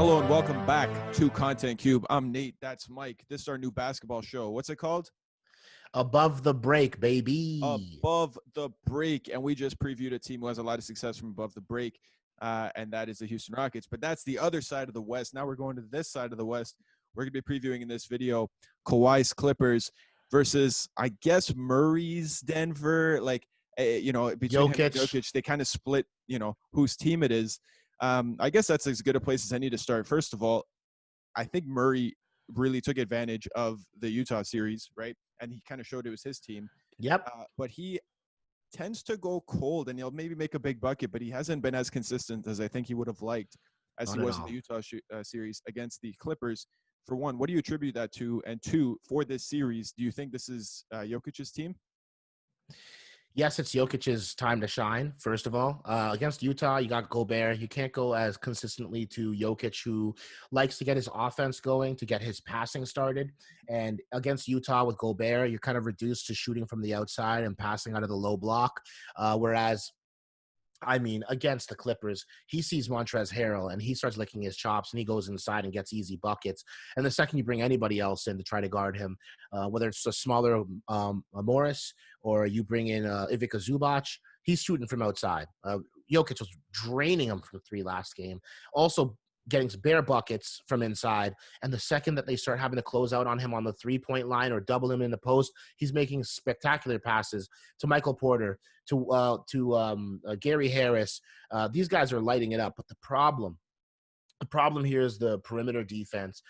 Hello and welcome back to Content Cube. I'm Nate. That's Mike. This is our new basketball show. What's it called? Above the Break, baby. Above the Break. And we just previewed a team who has a lot of success from above the break, and that is the Houston Rockets. But that's the other side of the West. Now we're going to this side of the West. We're going to be previewing in this video Kawhi's Clippers versus, I guess, Murray's Denver. Between him and Jokic, they kind of split, whose team it is. I guess that's as good a place as any to start. First of all, I think Murray really took advantage of the Utah series, right? And he kind of showed it was his team. Yep. But he tends to go cold, and he'll maybe make a big bucket, but he hasn't been as consistent as I think he would have liked as he was in the Utah series against the Clippers. For one, what do you attribute that to? And two, for this series, do you think this is Jokic's team? Yes, it's Jokic's time to shine, first of all. Against Utah, you got Gobert. You can't go as consistently to Jokic, who likes to get his offense going, to get his passing started. And against Utah with Gobert, you're kind of reduced to shooting from the outside and passing out of the low block. Against the Clippers, he sees Montrezl Harrell and he starts licking his chops and he goes inside and gets easy buckets. And the second you bring anybody else in to try to guard him, whether it's a smaller Morris or you bring in Ivica Zubac, he's shooting from outside. Jokic was draining him from three last game. Also getting bare buckets from inside. And the second that they start having to close out on him on the three-point line or double him in the post, he's making spectacular passes to Michael Porter, to Gary Harris. These guys are lighting it up. But the problem here is the perimeter defense.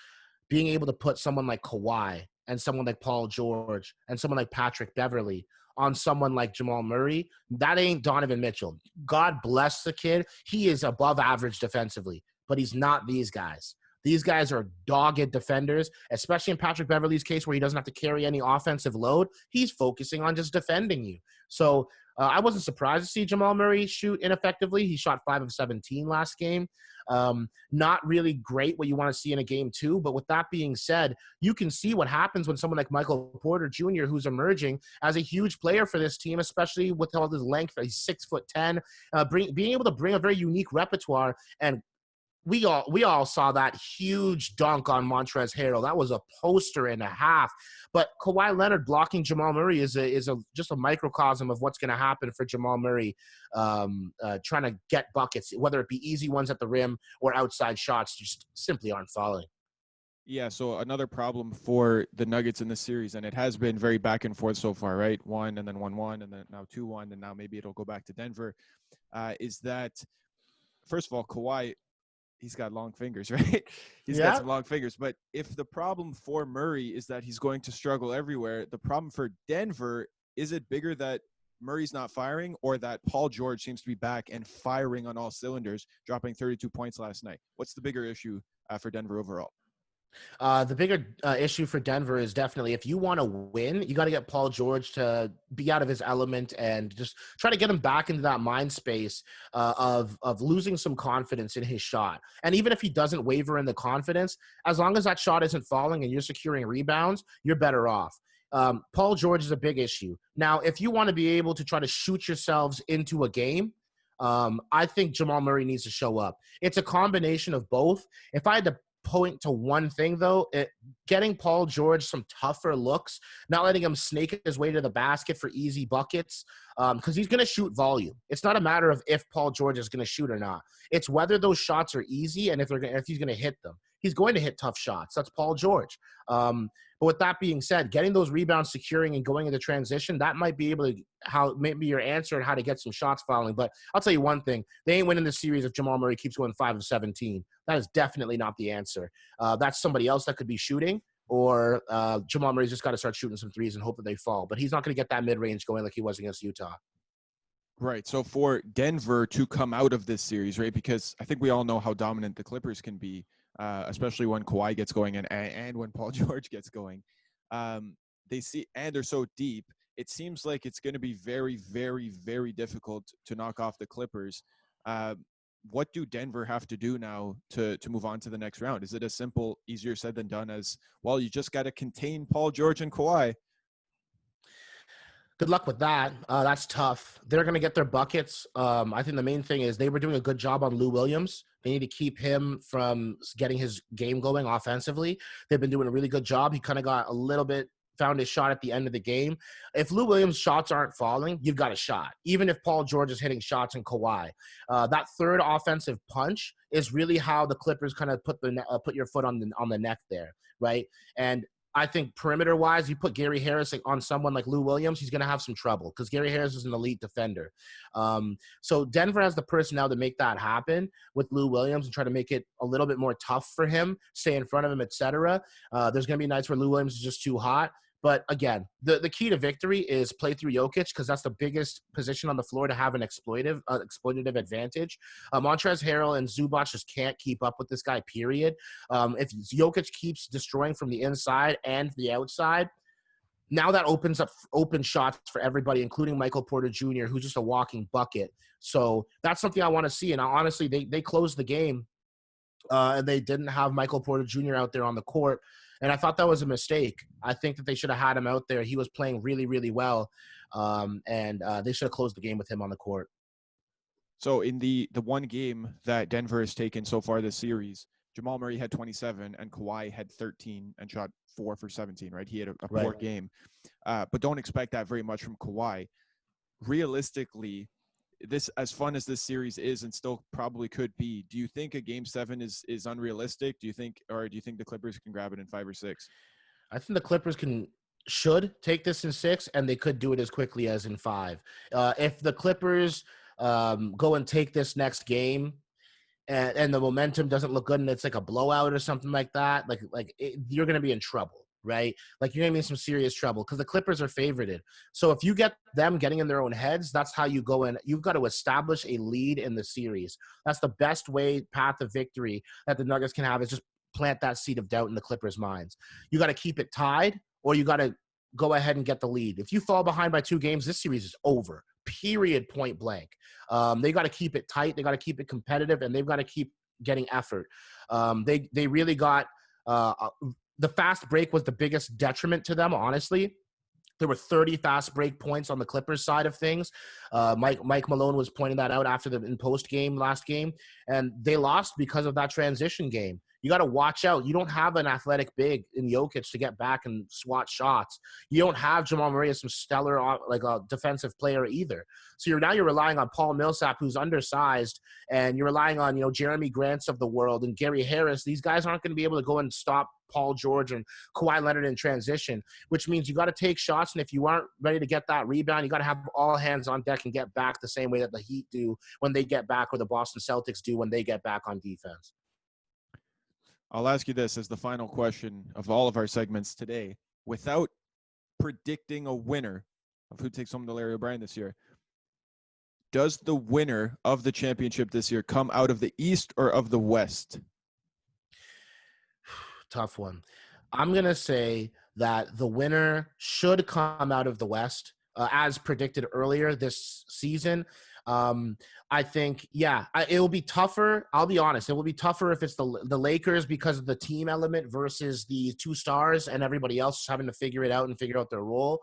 Being able to put someone like Kawhi and someone like Paul George and someone like Patrick Beverley on someone like Jamal Murray, that ain't Donovan Mitchell. God bless the kid. He is above average defensively, but he's not these guys. These guys are dogged defenders, especially in Patrick Beverley's case where he doesn't have to carry any offensive load. He's focusing on just defending you. So I wasn't surprised to see Jamal Murray shoot ineffectively. He shot 5 of 17 last game. Not really great what you want to see in a game two. But with that being said, you can see what happens when someone like Michael Porter Jr., who's emerging as a huge player for this team, especially with all his length. He's 6'10", being able to bring a very unique repertoire. And we all saw that huge dunk on Montrezl Harrell. That was a poster and a half. But Kawhi Leonard blocking Jamal Murray is just a microcosm of what's going to happen for Jamal Murray trying to get buckets, whether it be easy ones at the rim or outside shots just simply aren't falling. Yeah, so another problem for the Nuggets in this series, and it has been very back and forth so far, right? 1 and then 1-1 and then now 2-1 and now maybe it'll go back to Denver, is that, first of all, Kawhi, he's got long fingers, right? He's got some long fingers. But if the problem for Murray is that he's going to struggle everywhere, the problem for Denver, is it bigger that Murray's not firing or that Paul George seems to be back and firing on all cylinders, dropping 32 points last night? What's the bigger issue for Denver overall? The bigger issue for Denver is definitely if you want to win, you got to get Paul George to be out of his element and just try to get him back into that mind space of losing some confidence in his shot. And even if he doesn't waver in the confidence, as long as that shot isn't falling and you're securing rebounds, you're better off. Paul George is a big issue. Now, if you want to be able to try to shoot yourselves into a game, I think Jamal Murray needs to show up. It's a combination of both. If I had to point to one thing, though, getting Paul George some tougher looks, not letting him snake his way to the basket for easy buckets, because he's going to shoot volume. It's not a matter of if Paul George is going to shoot or not. It's whether those shots are easy and if he's going to hit them. He's going to hit tough shots. That's Paul George. But with that being said, getting those rebounds, securing, and going into transition, that might be able to maybe your answer on how to get some shots falling. But I'll tell you one thing: they ain't winning the series if Jamal Murray keeps going 5 of 17. That is definitely not the answer. That's somebody else that could be shooting, or Jamal Murray's just got to start shooting some threes and hope that they fall. But he's not going to get that mid-range going like he was against Utah. Right. So for Denver to come out of this series, right, because I think we all know how dominant the Clippers can be, especially when Kawhi gets going and when Paul George gets going. They're so deep. It seems like it's going to be very, very, very difficult to knock off the Clippers. What do Denver have to do now to move on to the next round? Is it as simple, easier said than done as, well, you just got to contain Paul George and Kawhi? Good luck with that. That's tough. They're going to get their buckets. I think the main thing is they were doing a good job on Lou Williams. They need to keep him from getting his game going offensively. They've been doing a really good job. He kind of got a little bit found his shot at the end of the game. If Lou Williams' shots aren't falling, you've got a shot. Even if Paul George is hitting shots in Kawhi, that third offensive punch is really how the Clippers kind of put your foot on the neck there, right? And I think perimeter-wise, you put Gary Harris on someone like Lou Williams, he's going to have some trouble because Gary Harris is an elite defender. So Denver has the personnel to make that happen with Lou Williams and try to make it a little bit more tough for him, stay in front of him, etc. There's going to be nights where Lou Williams is just too hot. But again, the key to victory is play through Jokic because that's the biggest position on the floor to have an exploitative advantage. Montrezl Harrell and Zubac just can't keep up with this guy, period. If Jokic keeps destroying from the inside and the outside, now that opens up open shots for everybody, including Michael Porter Jr., who's just a walking bucket. So that's something I want to see. And honestly, they closed the game and they didn't have Michael Porter Jr. out there on the court. And I thought that was a mistake. I think that they should have had him out there. He was playing really, really well. And they should have closed the game with him on the court. So in the one game that Denver has taken so far this series, Jamal Murray had 27 and Kawhi had 13 and shot 4 for 17, right? He had a poor game. But don't expect that very much from Kawhi. Realistically, this, as fun as this series is and still probably could be, do you think a game 7 is unrealistic? Do you think the Clippers can grab it in 5 or 6? I think the Clippers should take this in 6, and they could do it as quickly as in 5. If the Clippers go and take this next game and the momentum doesn't look good and it's like a blowout or something like that, you're going to be in trouble. Right? Like you're going to be in some serious trouble because the Clippers are favorited. So if you get them getting in their own heads, that's how you go in. You've got to establish a lead in the series. That's the best path of victory that the Nuggets can have is just plant that seed of doubt in the Clippers' minds. You got to keep it tied or you got to go ahead and get the lead. If you fall behind by 2 games, this series is over. Period, point blank. They got to keep it tight. They got to keep it competitive, and they've got to keep getting effort. They really got the fast break was the biggest detriment to them, honestly. There were 30 fast break points on the Clippers side of things. Mike Malone was pointing that out after in post game last game, and they lost because of that transition game. You got to watch out. You don't have an athletic big in Jokic to get back and swat shots. You don't have Jamal Murray as some stellar like a defensive player either. So you're relying on Paul Millsap, who's undersized, and you're relying on Jeremy Grants of the world and Gary Harris. These guys aren't going to be able to go and stop Paul George and Kawhi Leonard in transition, which means you got to take shots. And if you aren't ready to get that rebound, you got to have all hands on deck and get back the same way that the Heat do when they get back, or the Boston Celtics do when they get back on defense. I'll ask you this as the final question of all of our segments today. Without predicting a winner of who takes home the Larry O'Brien this year, does the winner of the championship this year come out of the East or of the West? Tough one. I'm going to say that the winner should come out of the West, as predicted earlier this season. I think, it will be tougher. I'll be honest. It will be tougher if it's the Lakers because of the team element versus the 2 stars and everybody else having to figure it out and figure out their role.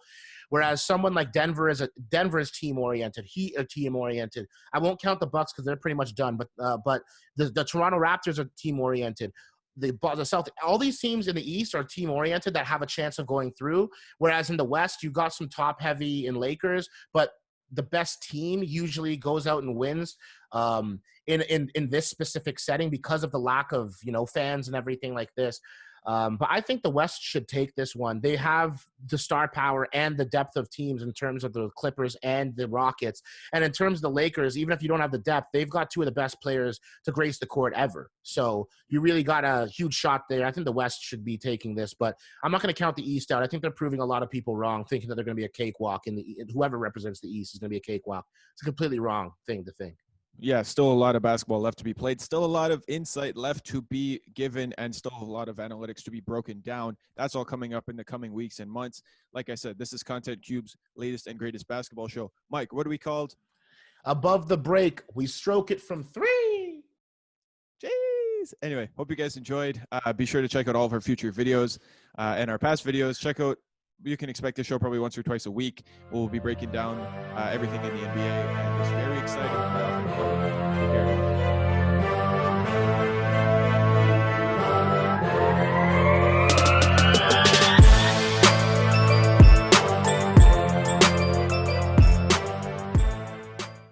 Whereas someone like Denver is team-oriented. Heat are team-oriented. I won't count the Bucks because they're pretty much done. But the Toronto Raptors are team-oriented. The Celtics, all these teams in the East are team-oriented that have a chance of going through. Whereas in the West, you've got some top-heavy in Lakers, but the best team usually goes out and wins in this specific setting because of the lack of fans and everything like this. But I think the West should take this one. They have the star power and the depth of teams in terms of the Clippers and the Rockets. And in terms of the Lakers, even if you don't have the depth, they've got 2 of the best players to grace the court ever. So you really got a huge shot there. I think the West should be taking this, but I'm not going to count the East out. I think they're proving a lot of people wrong, thinking that they're going to be a cakewalk, and whoever represents the East is going to be a cakewalk. It's a completely wrong thing to think. Yeah, still a lot of basketball left to be played. Still a lot of insight left to be given, and still a lot of analytics to be broken down. That's all coming up in the coming weeks and months. Like I said, this is Content Cube's latest and greatest basketball show. Mike, what are we called? Above the break. We stroke it from 3. Jeez. Anyway, hope you guys enjoyed. Be sure to check out all of our future videos and our past videos. Check out you can expect a show probably once or twice a week. We'll be breaking down everything in the NBA and this